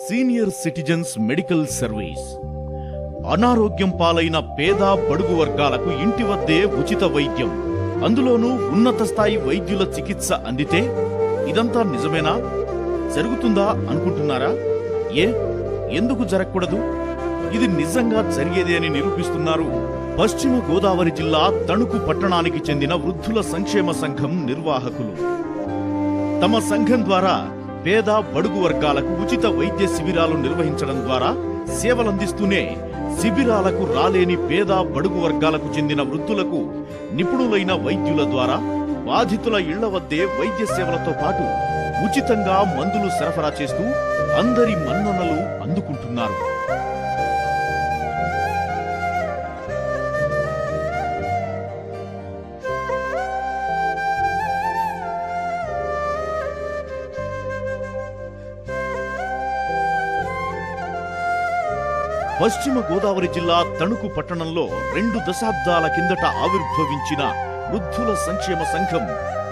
Senior citizens medical service. అనారోగ్యం పాలైన పేద బడుగు వర్గాలకు ఇంటి వద్దే ఉచిత వైద్యం, అందులోనూ ఉన్నత స్థాయి వైద్యుల చికిత్స అందితే ఇదంతా నిజమేనా? జరుగుతుందా అనుకుంటున్నారా? ఎందుకు జరగకూడదు? ఇది నిజంగా జరిగేదే అని నిరూపిస్తున్నారు పశ్చిమ గోదావరి జిల్లా తణుకు పట్టణానికి చెందిన వృద్ధుల సంక్షేమ సంఘం నిర్వాహకులు. తమ సంఘం ద్వారా పేద బడుగు వర్గాలకు ఉచిత వైద్య శిబిరాలు నిర్వహించడం ద్వారా సేవలందిస్తూనే శిబిరాలకు రాలేని పేద బడుగు వర్గాలకు చెందిన వృద్ధులకు నిపుణులైన వైద్యుల ద్వారా బాధితుల ఇళ్ల వద్దే వైద్య సేవలతో పాటు ఉచితంగా మందులు సరఫరా చేస్తూ అందరి మన్ననలు అందుకుంటున్నారు. పశ్చిమ గోదావరి జిల్లా తణుకు పట్టణంలో 2 దశాబ్దాల కిందట ఆవిర్భవించిన వృద్ధుల సంక్షేమ సంఘం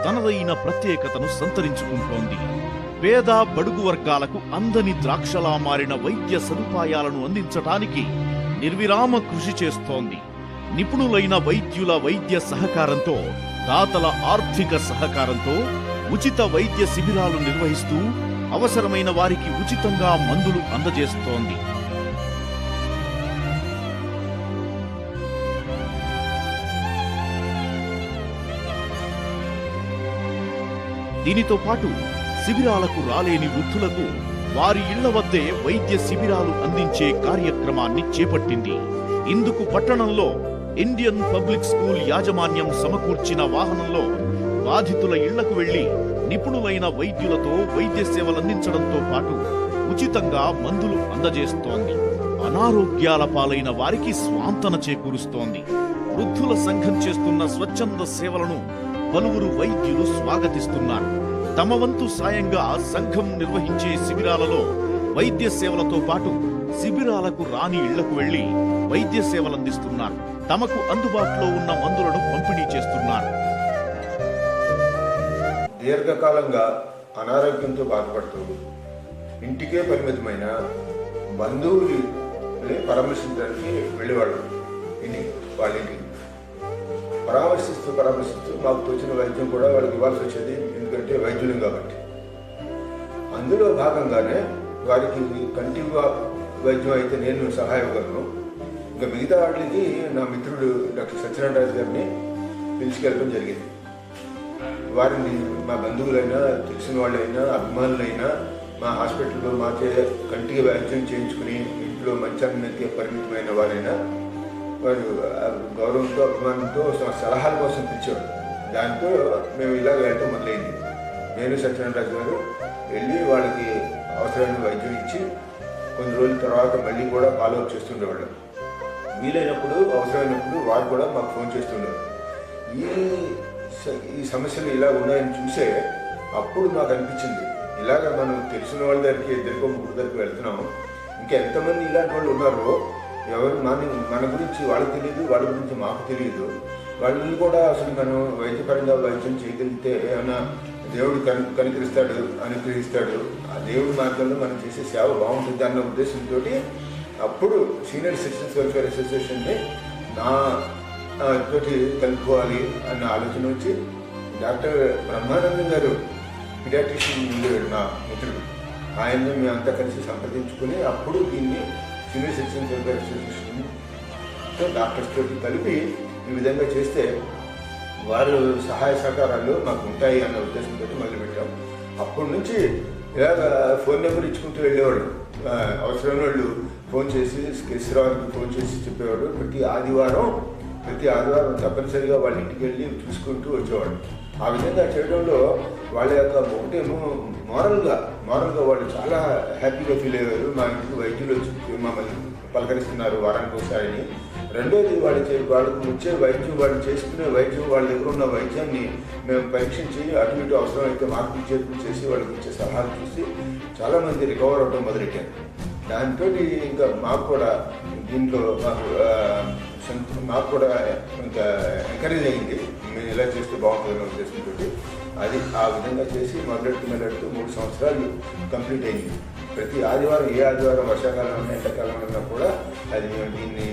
తనదైన ప్రత్యేకతను సంతరించుకుంటోంది. పేద బడుగు వర్గాలకు అందని ద్రాక్షలా మారిన వైద్య సదుపాయాలను అందించటానికి నిర్విరామ కృషి చేస్తోంది. నిపుణులైన వైద్యుల వైద్య సహకారంతో, దాతల ఆర్థిక సహకారంతో ఉచిత వైద్య శిబిరాలు నిర్వహిస్తూ అవసరమైన వారికి ఉచితంగా మందులు అందజేస్తోంది. దీనితో పాటు శిబిరాలకు రాలేని వృద్ధులకు వారి ఇళ్ల వద్దే వైద్య శిబిరాలు అందించే కార్యక్రమాన్ని చేపట్టింది. ఇందుకు పట్టణంలో ఇండియన్ పబ్లిక్ స్కూల్ యాజమాన్యం సమకూర్చిన వాహనంలో బాధితుల ఇళ్లకు వెళ్లి నిపుణులైన వైద్యులతో వైద్య సేవలందించడంతో పాటు ఉచితంగా మందులు అందజేస్తోంది. అనారోగ్యాల పాలైన వారికి స్వాంతన చేకూరుస్తోంది. వృద్ధుల సంఘం చేస్తున్న స్వచ్ఛంద సేవలను పలువురు వైద్యులు స్వాగతిస్తున్నారు. తమ వంతు సాయంగా సంఘం నిర్వహించే శిబిరాలలో వైద్య సేవలతో పాటు శిబిరాలకు రాని ఇళ్లకు వెళ్లి వైద్య సేవలందిస్తున్నారు. తమకు అందుబాటులో ఉన్న మందులను పంపిణీ చేస్తున్నారు. దీర్ఘకాలంగా అనారోగ్యంతో బాధపడుతూ ఇంటికే పరిమితమైన బంధువుల్ని పరామర్శించడానికి వెళ్ళేవాళ్ళు. వాళ్ళ ఇంటికి పరామర్శిస్తూ మాకు తోచిన వైద్యం కూడా వాళ్ళకి ఇవ్వాల్సి వచ్చేది, ఎందుకంటే వైద్యులం కాబట్టి. అందులో భాగంగానే వారికి కంటిన్యూగా వైద్యం అయితే నేను సహాయం ఇవ్వగలను. ఇంకా మిగతా వాటికి నా మిత్రుడు డాక్టర్ సత్యనారాయణ గారిని పిలుచుకెళ్ళడం జరిగింది. వారిని మా బంధువులైనా, తెలిసిన వాళ్ళైనా, అభిమానులైనా మా హాస్పిటల్లో మాకే కంటికి వైద్యం చేయించుకుని ఇంట్లో మంచానికి పరిమితమైన వారైనా వారు గౌరవంతో, అభిమానంతో సలహాల కోసం పిలిచేవారు. దాంతో మేము ఇలా వెళ్ళటం మొదలైంది. నేను సత్యనారాయణ గారు వెళ్ళి వాళ్ళకి అవసరమైన వైద్యం ఇచ్చి కొన్ని రోజుల తర్వాత మళ్ళీ కూడా ఫాలోఅప్ చేస్తుండేవాళ్ళు. వీలైనప్పుడు, అవసరమైనప్పుడు వారు కూడా మాకు ఫోన్ చేస్తుండేవారు. ఈ సమస్యలు ఇలా ఉన్నాయని చూసే అప్పుడు నాకు అనిపించింది, ఇలాగ మనం తెలిసిన వాళ్ళ దగ్గరికి, ఇద్దరికో ముగ్గురు దగ్గరికి వెళ్తున్నాము, ఇంకా ఎంతమంది ఇలాంటి వాళ్ళు ఉన్నారో, ఎవరు మన గురించి వాళ్ళకి తెలియదు, వాళ్ళ గురించి మాకు తెలియదు. వాళ్ళని కూడా అసలు మనం వైద్యపరంగా వైద్యం చేయగలిగితే ఏమైనా దేవుడు కనికరిస్తాడు, అనుగ్రహిస్తాడు. ఆ దేవుడి మార్గంలో మనం చేసే సేవ బాగుంటుంది అన్న ఉద్దేశంతో అప్పుడు సీనియర్ సిటిజన్స్ వెల్ఫేర్ అసోసియేషన్ని నా తోటి కలుపుకోవాలి అన్న ఆలోచన వచ్చి డాక్టర్ బ్రహ్మానందం గారు పీడియాట్రిషియన్ ఉండేవాడు నా మిత్రుడు. ఆయన్ని మేమంతా కలిసి సంప్రదించుకుని అప్పుడు దీన్ని సీనియర్ సిటిజన్స్ వెల్ఫేర్ అసోసియేషన్తో డాక్టర్స్ తోటి కలిపి ఈ విధంగా చేస్తే వారు సహాయ సహకారాలు మాకు ఉంటాయి అన్న ఉద్దేశంతో మొదలుపెట్టాం. అప్పటి నుంచి ఇలాగ ఫోన్ నెంబర్ ఇచ్చుకుంటూ వెళ్ళేవాడు. అవసరమైన వాళ్ళు ఫోన్ చేసి, కేసీరావుకి ఫోన్ చేసి చెప్పేవాడు. ప్రతి ఆదివారం తప్పనిసరిగా వాళ్ళ ఇంటికి వెళ్ళి చూసుకుంటూ వచ్చేవాడు. ఆ విధంగా చేయడంలో వాళ్ళ యొక్క ఒకటేమో మోరల్గా వాళ్ళు చాలా హ్యాపీగా ఫీల్ అయ్యారు. మా ఇంటికి వైద్యులు వచ్చి మమ్మల్ని పలకరిస్తున్నారు వారానికి ఒకసారి. రెండోది వాళ్ళకి వచ్చే వైద్యం, వాళ్ళు చేసుకునే వైద్యం, వాళ్ళ దగ్గర ఉన్న వైద్యాన్ని మేము పరీక్షించి అటు ఇటు అవసరమైతే మార్పులు చేర్పులు చేసి వాళ్ళకి ఇచ్చే సలహాలు చూసి చాలామంది రికవర్ అవ్వడం మొదలెట్టారు. దాంతో ఇంకా మాకు కూడా దీంట్లో మాకు కూడా ఇంకా ఎంకరేజ్ అయింది, మేము ఇలా చేస్తే బాగుంటుందనే ఉద్దేశంతో అది ఆ విధంగా చేసి మొదలెడుతూ 3 సంవత్సరాలు కంప్లీట్ అయింది. ప్రతి ఆదివారం, ఏ ఆదివారం వర్షాకాలం ఎండాకాలం ఉన్నా కూడా అది మేము దీన్ని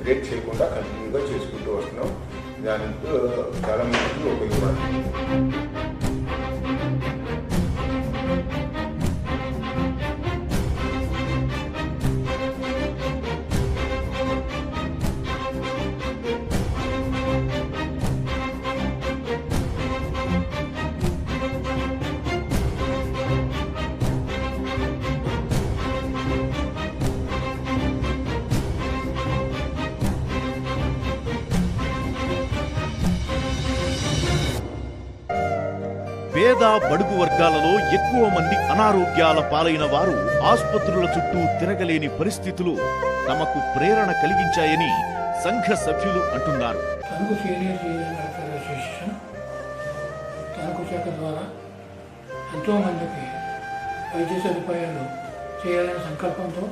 బ్రేక్ చేయకుండా కంటిన్యూగా చేసుకుంటూ వస్తున్నాం. దాంతో చాలా మందికి ఉపయోగపడుతుంది. పేద బడుగు వర్గాలలో ఎక్కువ మంది అనారోగ్యాల పాలైన వారు ఆసుపత్రుల చుట్టూ తిరగలేని పరిస్థితులు తమకు ప్రేరణ కలిగించాయని సంఘ సభ్యులు అంటున్నారు. Tanuku senior citizen welfare association Tanuku శాఖ ద్వారా ఎంతోమందికి వైద్య సదుపాయాలు చేయాలనే సంకల్పంతో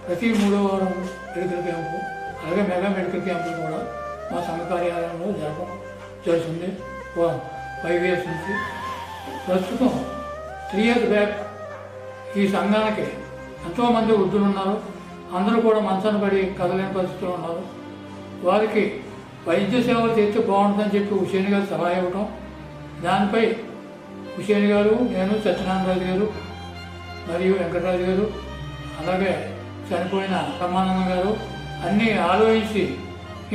ప్రతి 3వ వారం మెడికల్ క్యాంపు, అలాగే మెగా మెడికల్ క్యాంపులు కూడా మా సంఘ కార్యాలయంలో జరుగుతుంది. 5 years నుంచి. ప్రస్తుతం 3 years బ్యాక్ ఈ సంఘానికి ఎంతోమంది వృద్ధులు ఉన్నారు. అందరూ కూడా మంచాన పడి కదలేని పరిస్థితులు ఉన్నారు. వారికి వైద్య సేవలు చేస్తే బాగుంటుందని చెప్పి హుసేన్ గారు సలహా ఇవ్వటం, దానిపై హుసేన్ గారు, నేను, సత్యనారాయణ గారు మరియు వెంకటరాజు గారు, అలాగే చనిపోయిన బ్రహ్మానందం గారు అన్నీ ఆలోచించి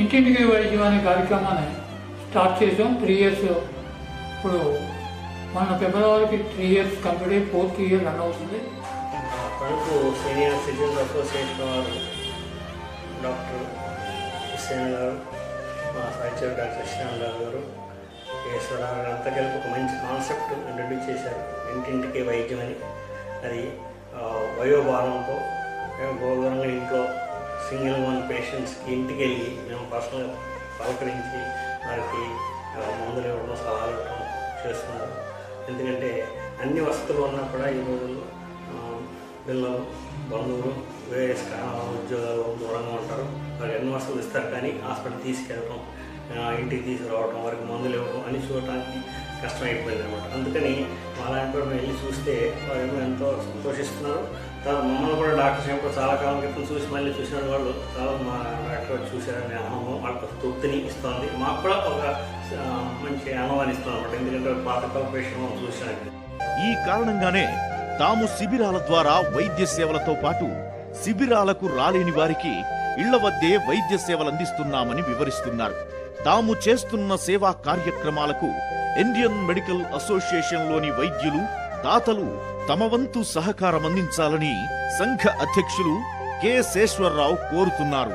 ఇంటింటికి వైద్యం అనే కార్యక్రమాన్ని స్టార్ట్ చేసాం. 3 years ఇప్పుడు మన ఫిబ్రవరికి 3 years కంప్లీట్ అయ్యి 4th year రన్ అవుతుంది. తణుకు సీనియర్ సిటిజన్ అసోసియేషన్ వారు డాక్టర్ హుస్సేన్ గారు, మా సహచరుడు డాక్టర్ సత్యనారాయణ గారు, కేశవరావు గారు అంతా కలిపి ఒక మంచి కాన్సెప్ట్ ఇంట్రడ్యూస్ చేశారు. ఇంటింటికి వైద్యం అని. అది వయోభారంతో మేము గోదరంగా ఇంట్లో సింగిల్ 1 పేషెంట్స్కి ఇంటికి వెళ్ళి మేము పర్సనల్గా పలకరించి వారికి మందులు ఇవ్వడం, సలహాలు ఇవ్వడం చేస్తున్నారు. ఎందుకంటే అన్ని వసతులు ఉన్నా కూడా ఈ రోజుల్లో పిల్లలు, బంధువులు వేరే ఉద్యోగాలు దూరంగా ఉంటారు. వారికి అన్ని వసతులు ఇస్తారు, కానీ హాస్పిటల్ తీసుకెళ్ళడం, ఇంటికి తీసుకురావడం, వారికి మందులు ఇవ్వడం అని చూడటానికి కష్టమైపోయింది అనమాట. అందుకని అలాంటి వారు వెళ్ళి చూస్తే వారేమో ఎంతో సంతోషిస్తున్నారు. మమ్మల్ని కూడా డాక్టర్ చెప్పి చాలా కాలం క్రితం చూసి మళ్ళీ చూసిన వాళ్ళు చాలా మా డాక్టర్ చూశారనే అనుభవం వాళ్ళకి తృప్తిని ఇస్తుంది. మాకు కూడా ఒక మంచి అనుభవాన్ని ఇస్తుంది అనమాట. ఎందుకంటే పాతకాల పేషెంట్ చూసినట్టు. ఈ కారణంగానే తాము శిబిరాల ద్వారా వైద్య సేవలతో పాటు శిబిరాలకు రాలేని వారికి ఇళ్ల వద్దే వైద్య సేవలందిస్తున్నామని వివరిస్తున్నారు. తాము చేస్తున్న సేవా కార్యక్రమాలకు ఇండియన్ మెడికల్ అసోసియేషన్లోని వైద్యులు, దాతలు తమ వంతు సహకారం అందించాలని సంఘ అధ్యక్షులు కె శేశ్వరరావు కోరుతున్నారు.